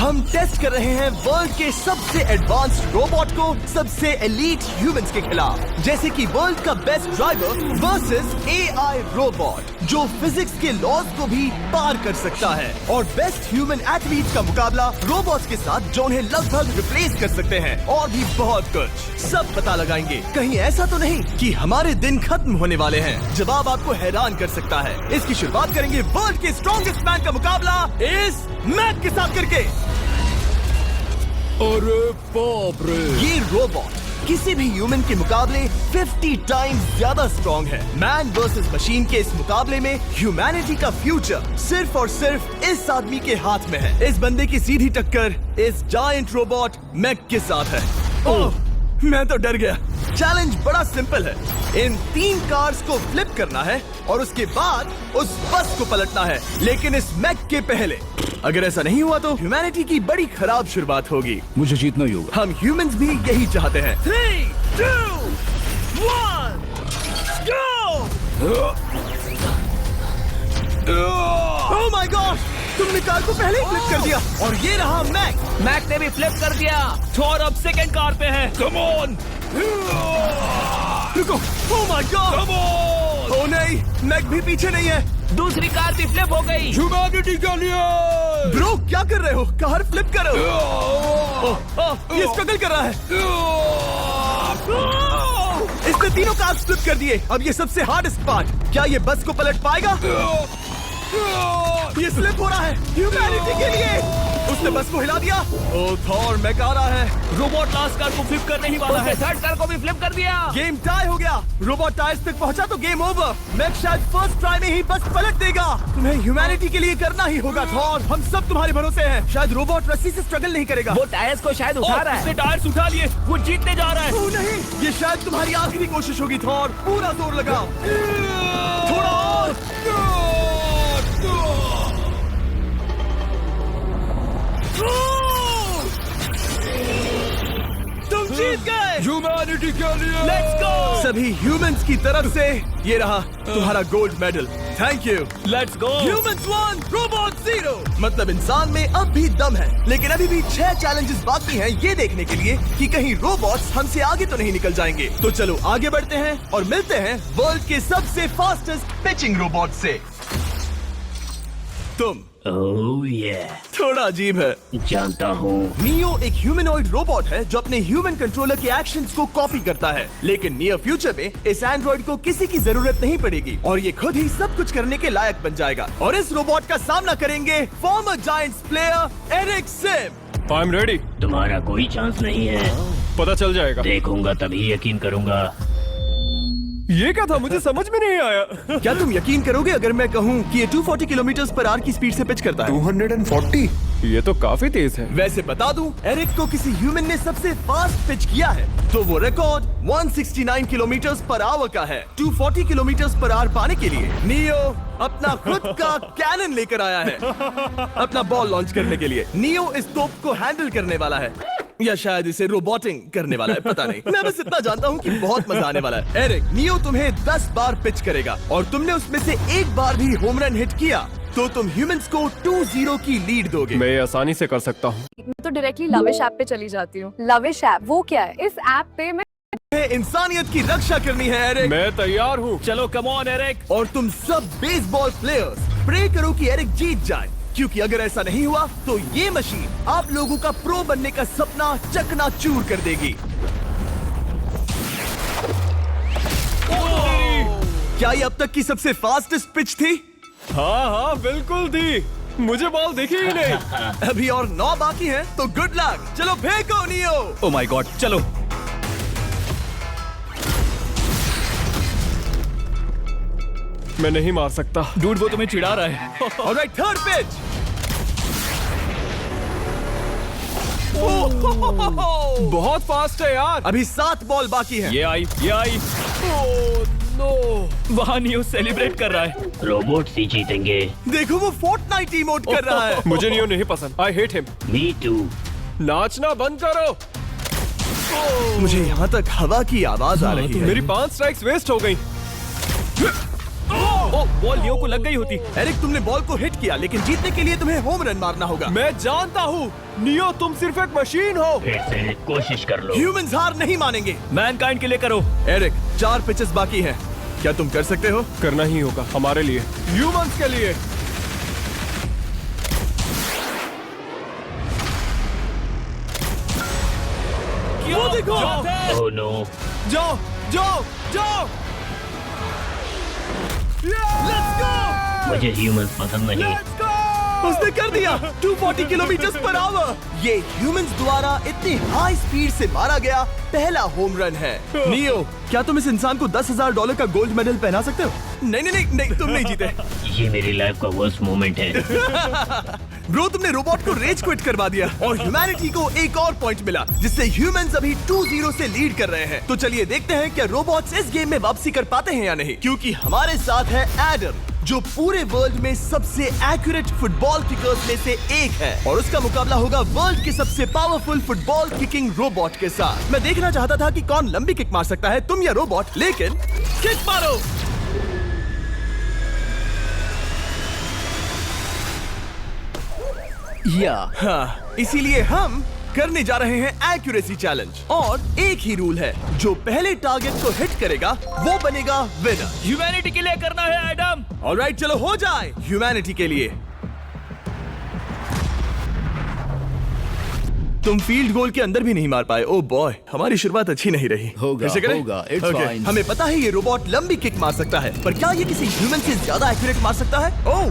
हम टेस्ट कर रहे हैं वर्ल्ड के सबसे एडवांस्ड रोबोट को सबसे एलीट ह्यूमंस के खिलाफ, जैसे कि वर्ल्ड का best driver versus AI robot जो फिजिक्स के लॉज को भी पार कर सकता है, और बेस्ट ह्यूमन एथलीट का मुकाबला रोबोट्स के साथ जो उन्हें लगभग रिप्लेस कर सकते हैं, और भी बहुत कुछ सब पता लगाएंगे। कहीं ऐसा तो नहीं कि हमारे दिन खत्म होने वाले हैं। जवाब आपको हैरान कर सकता है। इसकी शुरुआत करेंगे वर्ल्ड के स्ट्रॉन्गेस्ट मैन का मुकाबला इस मैक के साथ करके। अरे बाप रे! ये रोबोट किसी भी ह्यूमन के मुकाबले 50 टाइम्स ज्यादा स्ट्रॉन्ग है। मैन वर्सेस मशीन के इस मुकाबले में ह्यूमैनिटी का फ्यूचर सिर्फ और सिर्फ इस आदमी के हाथ में है। इस बंदे की सीधी टक्कर इस जायंट रोबोट मैक के साथ है। ओह, मैं तो डर गया। चैलेंज बड़ा सिंपल है। इन 3 कार्स को फ्लिप करना है और उसके बाद उस बस को पलटना है, लेकिन इस मैक के पहले। अगर ऐसा नहीं हुआ तो ह्यूमैनिटी की बड़ी खराब शुरुआत होगी। मुझे जीतना ही होगा। हम ह्यूमंस भी यही चाहते हैं। 3, 2, 1, go! Oh my God! तुमने कार को पहले ही फ्लिप कर दिया, और ये रहा मैक ने भी फ्लिप कर दिया। थॉर अब सेकंड कार पे है। Come on! रुको! Oh my God! Come on! ओ नहीं, मैक भी पीछे नहीं है। दूसरी कार भी फ्लिप हो गई। ह्यूमैनिटी के लिए! ब्रो, क्या कर रहे हो? कार फ्लिप करो। ये स्ट्रगल कर रहा है। इसने तीनों कार फ्लिप कर दिए। अब ये सबसे हार्डेस्ट पार्ट। क्या ये बस को पलट पाएगा? ये स्लिप हो रहा है ह्यूमैनिटी के लिए। उसने बस को हिला दिया। ओ थॉर, मैक आ रहा है। रोबोट लास्ट कार को फ्लिप करने ही वाला है। थर्ड कार को भी फ्लिप कर दिया। गेम टाई हो गया। रोबोट टायर्स तक पहुंचा तो गेम ओवर। मैक शायद फर्स्ट ट्राई में ही बस पलट देगा। तुम्हें ह्यूमैनिटी के लिए करना ही होगा थॉर। हम सब तुम्हारे भरोसे हैं। शायद रोबोट रस्सी से स्ट्रगल नहीं करेगा। वो टायर्स को शायद उठा रहा है। उसने टायर्स उठा लिए। वो जीतने जा रहा है। ओ नहीं, ये शायद तुम्हारी आखिरी कोशिश होगी थॉर। पूरा जोर लगाओ। थोड़ा और। तुम जीत गए। ह्यूमैनिटी के लिए! Let's go! सभी ह्यूमंस की तरफ से ये रहा तुम्हारा gold medal. Thank you. Let's go. Humans 1, robot 0। मतलब इंसान में अब भी दम है, लेकिन अभी भी 6 चैलेंजेस बाकी हैं ये देखने के लिए कि कहीं रोबोट्स हमसे आगे तो नहीं निकल जाएंगे। तो चलो आगे बढ़ते हैं और मिलते हैं वर्ल्ड के सबसे फास्टेस्ट पिचिंग रोबोट से। तुम ओह ये थोड़ा अजीब है। जानता हूँ। नियो एक ह्यूमनॉइड रोबोट है जो अपने ह्यूमन कंट्रोलर के एक्शंस को कॉपी करता है, लेकिन नियर फ्यूचर में इस एंड्रॉइड को किसी की जरूरत नहीं पड़ेगी और ये खुद ही सब कुछ करने के लायक बन जाएगा। और इस रोबोट का सामना करेंगे former Giants player Eric Sim. I am ready. तुम्हारा कोई चांस नहीं है। पता चल जाएगा। देखूंगा तभी यकीन करूंगा। ये क्या था? मुझे समझ में नहीं आया। क्या तुम यकीन करोगे अगर मैं कहूँ कि ये 240 किलोमीटर/आवर की स्पीड से पिच करता है? 240? ये तो काफी तेज है। वैसे बता दूं, एरिक को किसी ह्यूमन ने सबसे फास्ट पिच किया है तो वो रिकॉर्ड 169 किलोमीटर/आवर का है। 240 किलोमीटर/आवर पाने के लिए नियो अपना खुद का कैनन लेकर आया है अपना बॉल लॉन्च करने के लिए। नियो इस तोप को हैंडल करने वाला है, या शायद इसे रोबोटिंग करने वाला है, पता नहीं। मैं बस इतना जानता हूँ कि बहुत मजा आने वाला है। एरिक, नियो तुम्हें 10 बार पिच करेगा और तुमने उसमें से एक बार भी होम रन हिट किया तो तुम ह्यूमंस को 2-0 की लीड दोगे। मैं ये आसानी से कर सकता हूँ। मैं तो डायरेक्टली लविश ऐप पे चली जाती हूँ। लविश ऐप वो क्या है? इस ऐप पे मैं इंसानियत की रक्षा करनी है एरिक। मैं तैयार हूँ। चलो कम ऑन एरिक। और तुम सब बेसबॉल प्लेयर्स प्रे करो कि एरिक जीत जाए, क्योंकि अगर ऐसा नहीं हुआ तो ये मशीन आप लोगों का प्रो बनने का सपना चकनाचूर कर देगी। क्या ये अब तक की सबसे फास्टेस्ट पिच थी? हाँ हाँ बिल्कुल थी। मुझे बॉल दिखी ही नहीं। अभी और 9 बाकी हैं, तो गुड लक। चलो फेंको नियो। ओह माय गॉड, चलो। मैं नहीं मार सकता। डूड, वो तुम्हें चिढ़ा रहा है। Alright, third pitch. बहुत फास्ट है यार। अभी 7 बॉल बाकी हैं। ये आई। Oh no. वहाँ नियो सेलिब्रेट कर रहा है। रोबोट्स ही जीतेंगे। देखो वो फोर्टनाइट इमोट कर रहा है। मुझे नियो नहीं पसंद। I hate him. Me too. नाचना बंद करो। मुझे यहाँ तक हवा की आवाज आ रही है। मेरी 5 स्ट्राइक्स वेस्ट हो गई। वो बॉल लियो को लग गई होती। एरिक, तुमने बॉल को हिट किया, लेकिन जीतने के लिए तुम्हें होम रन मारना होगा। मैं जानता हूँ नियो, तुम सिर्फ एक मशीन हो। फिर से कोशिश कर लो। ह्यूमंस हार नहीं मानेंगे। मैनकाइंड के लिए करो। एरिक, 4 पिचेस बाकी हैं। क्या तुम कर सकते हो? करना ही होगा हमारे लिए, ह्यूमंस के लिए। वो देखो। Oh no. जाओ जाओ जाओ। Let's go. मुझे ह्यूमंस पसंद नहीं। उसने कर दिया 240 किलोमीटर पर आवर। ये ह्यूमंस द्वारा इतनी हाई स्पीड से मारा गया पहला होम रन है। नियो, क्या तुम इस इंसान को $10,000 का गोल्ड मेडल पहना सकते हो? नहीं, तुम नहीं जीते। ये मेरी लाइफ का वर्स्ट मोमेंट है। ब्रो, तुमने रोबोट को रेज क्विट करवा दिया और ह्यूमैनिटी को एक और पॉइंट मिला, जिससे ह्यूमंस अभी 2-0 से लीड कर रहे हैं। तो चलिए देखते हैं क्या रोबोट्स इस गेम में वापसी कर पाते हैं या नहीं, क्योंकि हमारे साथ है एडम, जो पूरे वर्ल्ड में सबसे एक्यूरेट फुटबॉल किकर्स में से एक है, और उसका मुकाबला होगा वर्ल्ड के सबसे पावरफुल फुटबॉल किकिंग रोबोट के साथ। मैं देखना चाहता था कि कौन लंबी किक मार सकता है, तुम या रोबोट, लेकिन किक मारो। हाँ, इसीलिए हम करने जा रहे हैं एक्यूरेसी चैलेंज, और एक ही रूल है, जो पहले टारगेट को हिट करेगा वो बनेगा विनर। ह्यूमैनिटी के लिए करना है एडम। ऑलराइट, चलो हो जाए ह्यूमैनिटी के लिए। तुम फील्ड गोल के अंदर भी नहीं मार पाए। ओ बॉय, हमारी शुरुआत अच्छी नहीं रही। होगा, फिर से करें? होगा, it's Okay. fine. हमें पता है ये रोबोट लंबी किक मार सकता है, पर क्या ये किसी ह्यूमन से ज्यादा एक्यूरेट मार सकता है? ओह,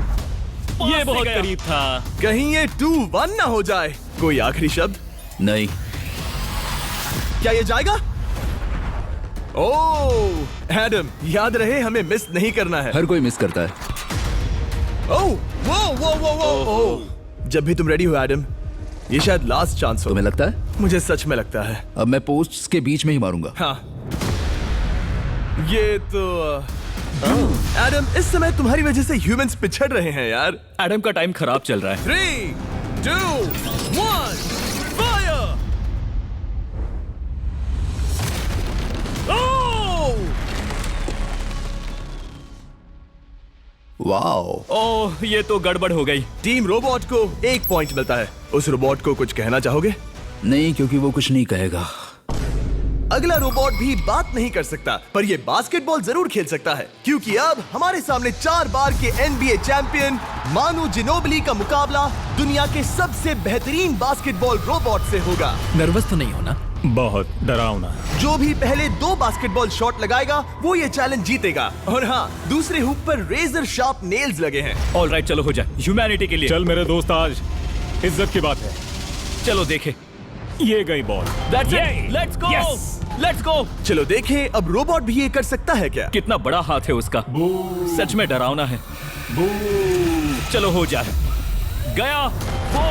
ये बहुत करीब था। कहीं ये 2-1 ना हो जाए। कोई आखिरी शब्द? नहीं। क्या ये जाएगा? ओह एडम, याद रहे हमें मिस नहीं करना है। हर कोई मिस करता है। ओह, वो। जब भी तुम रेडी हो एडम, ये शायद लास्ट चांस हो। तुम्हें लगता है? मुझे सच में लगता है। अब मैं पोस्ट्स के बीच में ही मारूंगा। हाँ, ये तो एडम, इस समय तुम्हारी वजह से ह्यूमंस पिछड़ रहे हैं यार। एडम का टाइम खराब चल रहा है। 3, 2, 1, फायर! वाओ। ओह, ये तो गड़बड़ हो गई। टीम रोबोट को 1 पॉइंट मिलता है। उस रोबोट को कुछ कहना चाहोगे? नहीं, क्योंकि वो कुछ नहीं कहेगा। अगला रोबोट भी बात नहीं कर सकता, पर ये बास्केटबॉल जरूर खेल सकता है, क्योंकि अब हमारे सामने 4 बार के NBA चैंपियन मानू जिनोबिली का मुकाबला दुनिया के सबसे बेहतरीन बास्केटबॉल रोबोट से होगा। नर्वस तो नहीं होना? बहुत डरावना। जो भी पहले 2 बास्केटबॉल शॉट लगाएगा वो ये चैलेंज जीतेगा। और हाँ, दूसरे हुक पर रेजर शार्प नेल्स लगे हैं। ऑलराइट, चलो हो जाए ह्यूमैनिटी के लिए। चल मेरे दोस्त, आज इज्जत की बात है। चलो देखे। ये गई ball. That's it. Let's go. Yes. Let's go. चलो देखें अब रोबोट भी ये कर सकता है क्या? कितना बड़ा हाथ है उसका। सच में डरावना है। चलो हो जाए। गया। वो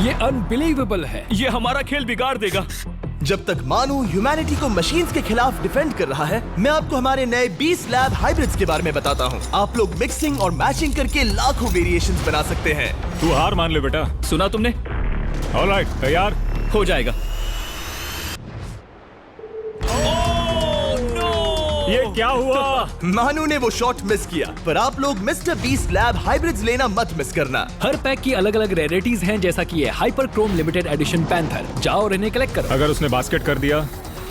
ये अनबिलीवेबल है। ये हमारा खेल बिगाड़ देगा। जब तक मानू ह्यूमैनिटी को मशीन्स के खिलाफ डिफेंड कर रहा है, मैं आपको हमारे नए 20 लैब हाइब्रिड्स के बारे में बताता हूँ। आप लोग मिक्सिंग और मैचिंग करके लाखों वेरिएशंस बना सकते हैं। तू हार मान ले बेटा। सुना तुमने? ऑलराइट, तैयार? हो जाएगा। ये क्या हुआ? मानू ने वो शॉट मिस किया, पर आप लोग मिस्टर 20 लैब हाइब्रिड्स लेना मत मिस करना। हर पैक की अलग अलग रेयरिटीज हैं, जैसा कि ये hyper Chrome limited edition panther. जाओ और इन्हें कलेक्ट करो। अगर उसने बास्केट कर दिया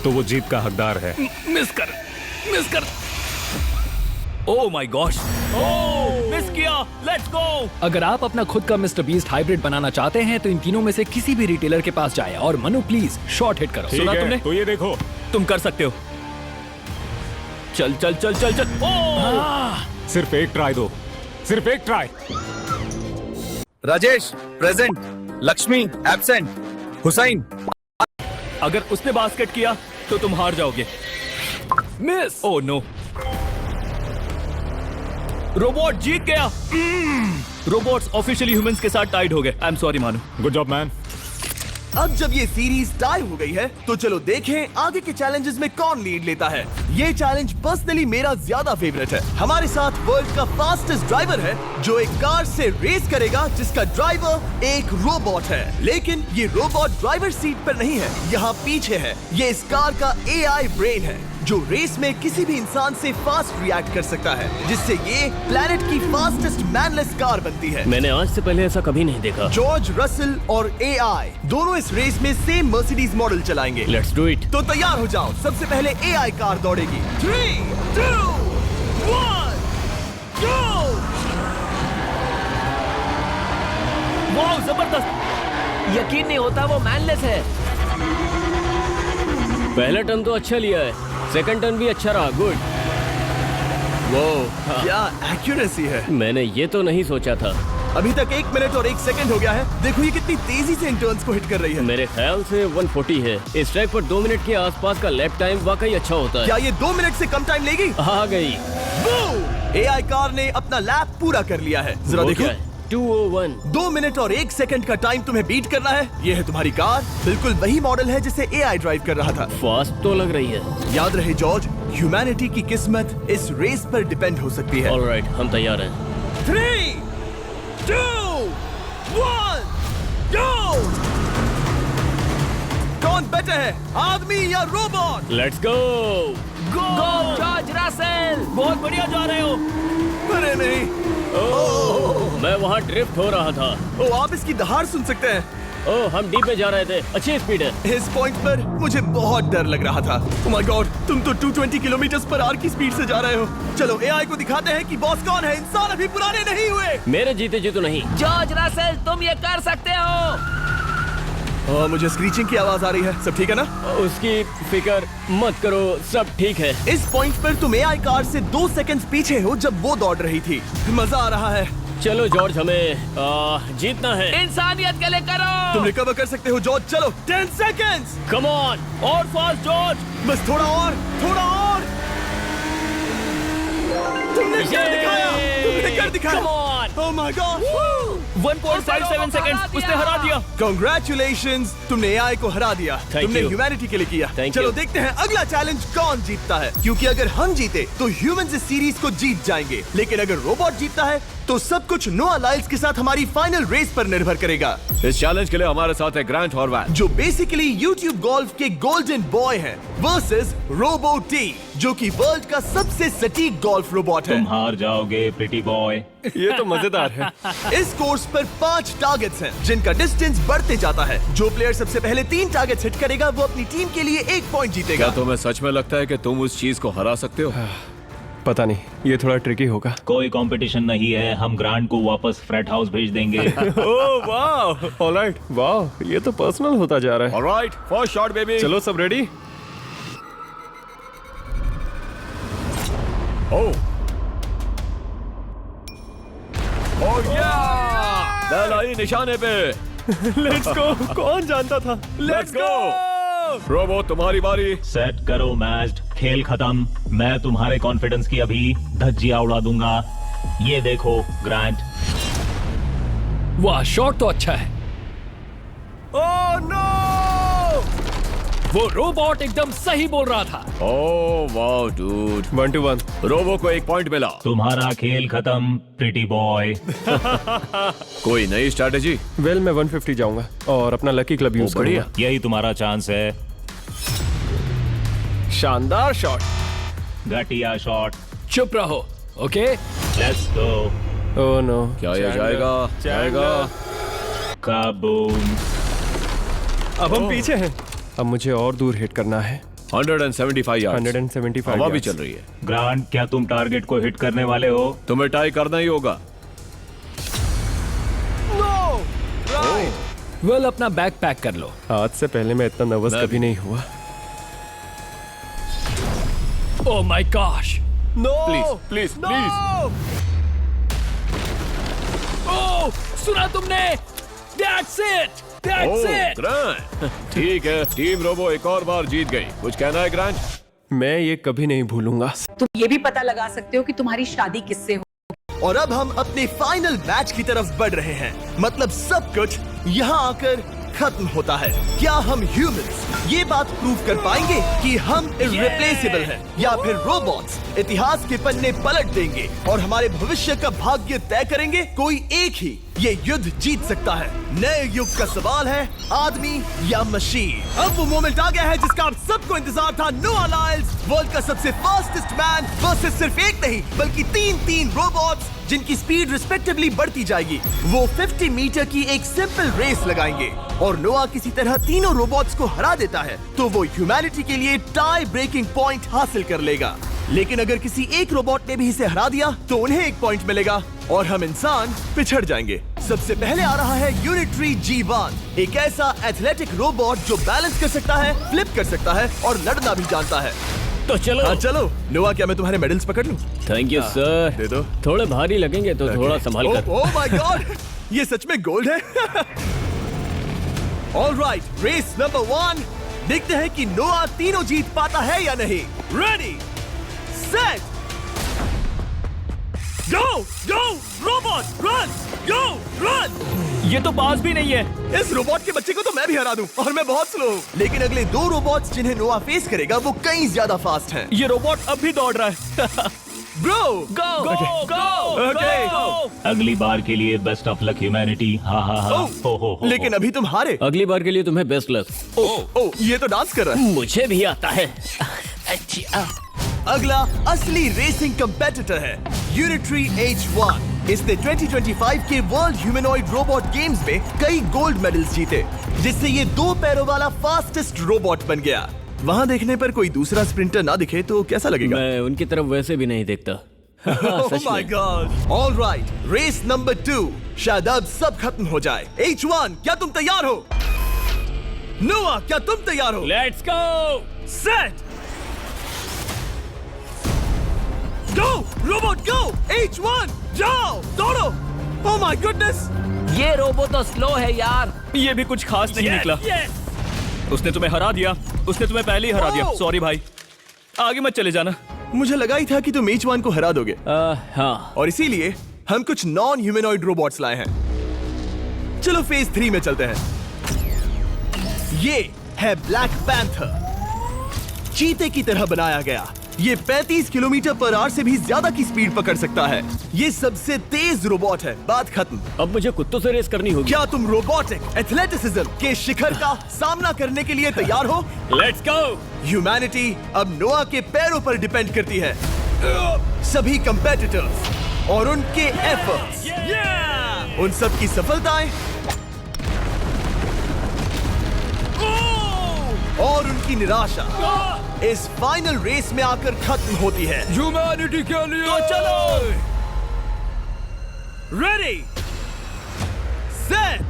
तो वो जीत का हकदार है। मिस कर। Oh my gosh. Oh, miss किया। Let's go. अगर आप अपना खुद का मिस्टर बीस्ट हाइब्रिड बनाना चाहते हैं तो इन तीनों में से किसी भी रिटेलर के पास जाए और मनु प्लीज शॉट हिट करो। ठीक सुना है, तुमने? तो ये देखो। तुम कर सकते हो। चल। ओह! सिर्फ एक ट्राई दो, सिर्फ एक try. Rajesh present, Lakshmi absent, Hussain. अगर उसने बास्केट किया तो तुम हार जाओगे। मिस। Oh no. रोबोट जीत गया। रोबोट्स ऑफिशियली ह्यूमंस के साथ टाइड हो गए। I am sorry Manu. Good job man. अब जब ये सीरीज टाई हो गई है, तो चलो देखें आगे के चैलेंजेस में कौन लीड लेता है। ये चैलेंज पर्सनली मेरा ज्यादा फेवरेट है। हमारे साथ वर्ल्ड का फास्टेस्ट ड्राइवर है, जो एक कार से रेस करेगा जिसका ड्राइवर एक रोबोट है। लेकिन ये रोबोट ड्राइवर सीट पर नहीं है, यहाँ पीछे है। ये इस कार का AI ब्रेन है। जो रेस में किसी भी इंसान से फास्ट रिएक्ट कर सकता है, जिससे ये प्लेनेट की फास्टेस्ट मैनलेस कार बनती है। मैंने आज से पहले ऐसा कभी नहीं देखा। जॉर्ज रसल और एआई दोनों इस रेस में सेम मर्सिडीज मॉडल चलाएंगे। Let's do it. तो तैयार हो जाओ, सबसे पहले एआई कार दौड़ेगी। 3, 2, 1, go! वाह, जबरदस्त। यकीन नहीं होता वो मैनलेस है। पहला टर्न तो अच्छा लिया है, सेकंड टर्न भी अच्छा रहा। गुड। वो क्या एक्यूरेसी है। मैंने ये तो नहीं सोचा था। अभी तक 1 मिनट और 1 सेकंड हो गया है। देखो ये कितनी तेजी से इन टर्न्स को हिट कर रही है। मेरे ख्याल से 140 है। इस ट्रैक पर 2 मिनट के आसपास का लैप टाइम वाकई अच्छा होता क्या है। ये 2 मिनट से कम टाइम लेगी? आ गई। एआई कार ने अपना लैप पूरा कर लिया है। जरा वो देखो, क्या है? 201। 2 मिनट और 1 सेकंड का टाइम तुम्हें बीट करना है। ये है तुम्हारी कार, बिल्कुल वही मॉडल है जिसे एआई ड्राइव कर रहा था। फास्ट तो लग रही है। याद रहे जॉर्ज, ह्यूमैनिटी की किस्मत इस रेस पर डिपेंड हो सकती है। ऑलराइट, हम तैयार हैं। 3, 2, 1, go! कौन बेटर है, आदमी या robot? Let's go. Go George Russell, बहुत बढ़िया जा रहे हो। अरे नहीं, मैं वहाँ ड्रिफ्ट हो रहा था। ओ आप इसकी दहाड़ सुन सकते हैं। ओह, हम डीप में जा रहे थे। अच्छी स्पीड है। इस पॉइंट पर मुझे बहुत डर लग रहा था। ओह माय गॉड, तुम तो 220 किलोमीटर पर आवर की स्पीड से जा रहे हो। चलो एआई को दिखाते हैं कि बॉस कौन है। इंसान अभी पुराने नहीं हुए। मेरे जीते जी तो नहीं। जॉर्ज रसेल, तुम ये कर सकते हो। मुझे स्क्रीचिंग की आवाज आ रही है। सब ठीक है ना? उसकी फिक्र मत करो, सब ठीक है। इस पॉइंट पर तुम एआई कार से 2 सेकंड पीछे हो जब वो दौड़ रही थी। मजा आ रहा है। चलो जॉर्ज, हमें जीतना है। इंसानियत के लिए करो। तुम रिकवर कर सकते हो जॉर्ज। चलो 10 सेकंड्स। कम ऑन, और फास्ट जॉर्ज। बस थोड़ा और, थोड़ा और। तुमने कर दिखाया, तुमने कर दिखाया। Come on! Oh my God! 1.57 seconds, उसने हरा दिया। Congratulations, तुमने एआई को हरा दिया। Thank तुमने you. ह्यूमैनिटी के लिए किया। Thank चलो you. देखते हैं अगला चैलेंज कौन जीतता है। क्योंकि अगर हम जीते तो ह्यूमंस इस सीरीज को जीत जाएंगे, लेकिन अगर रोबोट जीतता है तो सब कुछ नोआ लाइल्स के साथ हमारी फाइनल रेस पर निर्भर करेगा। इस चैलेंज के लिए हमारे साथ है ग्रांट हॉर्वैट, जो बेसिकली YouTube गोल्फ के गोल्डन बॉय हैं, वर्सेस रोबो टी, जो कि वर्ल्ड का सबसे सटीक गोल्फ रोबोट है। हार जाओगे प्रिटी बॉय। ये तो मजेदार है। इस कोर्स पर 5 टारगेट्स हैं, जिनका डिस्टेंस बढ़ते जाता है। जो प्लेयर सबसे पहले 3 टारगेट्स हिट करेगा वो अपनी टीम के लिए 1 पॉइंट जीतेगा। क्या तुम्हें सच में लगता है कि तुम उस चीज को हरा सकते हो? पता नहीं, ये थोड़ा ट्रिकी होगा। कोई कंपटीशन नहीं है, हम ग्रांट को वापस फ्रेट हाउस भेज देंगे। ओह वाह, ऑलराइट, वाह, ये तो पर्सनल होता जा रहा है। Alright, first shot baby. चलो सब रेडी? ओह या! बैल आई निशाने पे। Let's go. कौन जानता था? Let's go. रोबो, तुम्हारी बारी। सेट करो मैच, खेल खत्म। मैं तुम्हारे कॉन्फिडेंस की अभी धज्जियां उड़ा दूंगा। ये देखो ग्रांट। वाह, शॉट तो अच्छा है। Oh no! वो रोबोट एकदम सही बोल रहा था। Oh wow dude. 1 to 1। Robo को 1 पॉइंट मिला। तुम्हारा खेल खत्म प्रिटी बॉय। कोई नई स्ट्रैटेजी? वेल, मैं 150 जाऊंगा और अपना लकी क्लब यूज बढ़िया। करूंगा। यही तुम्हारा चांस है। शानदार शॉट। घटिया शॉट। चुप रहो, okay? Let's go. Oh no. क्या ये जाएगा? जाएगा। काबूम। अब हम पीछे हैं। अब मुझे और दूर हिट करना है। 175 यार्ड्स। 175 हवा भी yards। चल रही है। ग्रांट, क्या तुम टारगेट को हिट करने वाले हो? तुम्हें टाई करना ही होगा। वेल, अपना बैग पैक कर लो। आज से पहले मैं इतना नर्वस मैं कभी भी। नहीं हुआ। Oh my gosh. No! Please please. Oh, सुना तुमने? That's it! That's it! Grant, ठीक है, टीम रोबो एक और बार जीत गई। कुछ कहना है ग्रांट? मैं ये कभी नहीं भूलूंगा। तुम ये भी पता लगा सकते हो कि तुम्हारी शादी किससे हो। और अब हम अपने फाइनल मैच की तरफ बढ़ रहे हैं। मतलब सब कुछ यहाँ आकर खत्म होता है। क्या हम ह्यूमंस ये बात प्रूव कर पाएंगे कि हम इर्रिप्लेसेबल हैं, या फिर रोबोट्स इतिहास के पन्ने पलट देंगे और हमारे भविष्य का भाग्य तय करेंगे? कोई एक ही ये युद्ध जीत सकता है। नए युग का सवाल है, आदमी या मशीन। अब वो मोमेंट आ गया है जिसका आप सबको इंतजार था। नोआ लाइल्स, वर्ल्ड का सबसे फास्टेस्ट मैन वर्सेस सिर्फ एक नहीं बल्कि तीन रोबोट्स जिनकी स्पीड रिस्पेक्टिवली बढ़ती जाएगी। वो 50 मीटर की एक सिंपल रेस लगाएंगे और नोआ किसी तरह तीनों रोबोट्स को हरा देता है तो वो ह्यूमैनिटी के लिए टाई ब्रेकिंग पॉइंट हासिल कर लेगा। लेकिन अगर किसी एक रोबोट ने भी इसे हरा दिया तो उन्हें एक पॉइंट मिलेगा और हम इंसान पिछड़ जाएंगे। सबसे पहले आ रहा है यूनिट्री G1, एक ऐसा एथलेटिक रोबोट जो बैलेंस कर सकता है, फ्लिप कर सकता है और लड़ना भी जानता है। तो चलो। हाँ चलो। नोआ, क्या मैं तुम्हारे मेडल्स पकड़ लूं? Thank you sir. दे दो। थोड़े भारी लगेंगे तो थोड़ा संभाल कर। ओह माय गॉड, ये सच में गोल्ड है। ऑलराइट, रेस नंबर 1, देखते हैं कि नोआ तीनों जीत पाता है या नहीं। रेडी, सेट, गो गो रोबोट, रन, गो रन। ये तो पास भी नहीं है। इस रोबोट के बच्चे को तो मैं भी हरा दूं और मैं बहुत स्लो हूं। लेकिन अगले 2 रोबोट्स जिन्हें नोआ फेस करेगा वो कहीं ज्यादा फास्ट हैं। ये रोबोट अब भी दौड़ रहा है। ब्रो, गो गो ओके। अगली बार के लिए बेस्ट ऑफ लक ह्यूमैनिटी। हाँ हाँ हाँ। हो। लेकिन अभी तुम हारे। अगली बार के लिए तुम्हें बेस्ट लक। ओ, ये तो डांस कर रहा है। मुझे भी आता है। अगला असली रेसिंग कंपेटिटर है यूनिट्री H1। इसने 2025 के वर्ल्ड ह्यूमनॉइड रोबोट गेम्स में कई गोल्ड मेडल्स जीते, जिससे ये 2 पैरों वाला फास्टेस्ट रोबोट बन गया। वहाँ देखने पर कोई दूसरा स्प्रिंटर ना दिखे तो कैसा लगेगा? मैं उनकी तरफ वैसे भी नहीं देखता। Oh my God! All right, race number 2। शायद अब सब खत्म हो जाए। H1, क्या तुम तैयार हो? नोआ, क्या तुम तैयार हो? Let's go. Set, go robot go. H1, जाओ, दौड़ो। Oh my goodness! ये रोबो तो स्लो है यार। ये भी कुछ खास नहीं निकला। उसने तुम्हें हरा दिया। उसने तुम्हें पहले ही हरा दिया। सॉरी भाई, आगे मत चले जाना। मुझे लगा ही था कि तुम H1 को हरा दोगे। हाँ। और इसीलिए हम कुछ नॉन ह्यूमनॉइड रोबोट्स लाए हैं। चलो फेज 3 में चलते हैं। ये है ब्लैक पैंथर, चीते की तरह बनाया गया। ये 35 किलोमीटर पर आवर से भी ज्यादा की स्पीड पकड़ सकता है। ये सबसे तेज रोबोट है। बात खत्म। अब मुझे कुत्तों से रेस करनी होगी। क्या तुम रोबोटिक एथलेटिसिज्म के शिखर का सामना करने के लिए तैयार हो? Let's go. ह्यूमैनिटी अब नोआ के पैरों पर डिपेंड करती है। सभी कंपेटिटर्स और उनके एफर्ट्स, उन सब की सफलताएं और उनकी निराशा इस फाइनल रेस में आकर खत्म होती है। ह्यूमैनिटी के लिए। तो चलो, रेडी, सेट,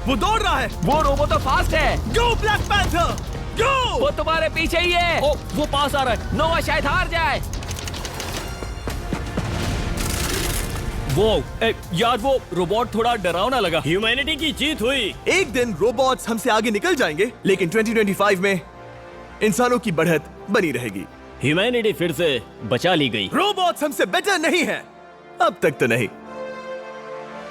वो दौड़ रहा है। वो रोबो तो फास्ट है। गो ब्लैक पैंथर, गो। वो तुम्हारे पीछे ही है। ओ, वो पास आ रहा है। नोआ शायद हार जाए। यार वो रोबोट थोड़ा डरावना लगा। ह्यूमैनिटी की जीत हुई। एक दिन रोबोट्स हमसे आगे निकल जाएंगे, लेकिन 2025 में इंसानों की बढ़त बनी रहेगी। ह्यूमैनिटी फिर से बचा ली गई। रोबोट्स हमसे बेटर नहीं है, अब तक तो नहीं।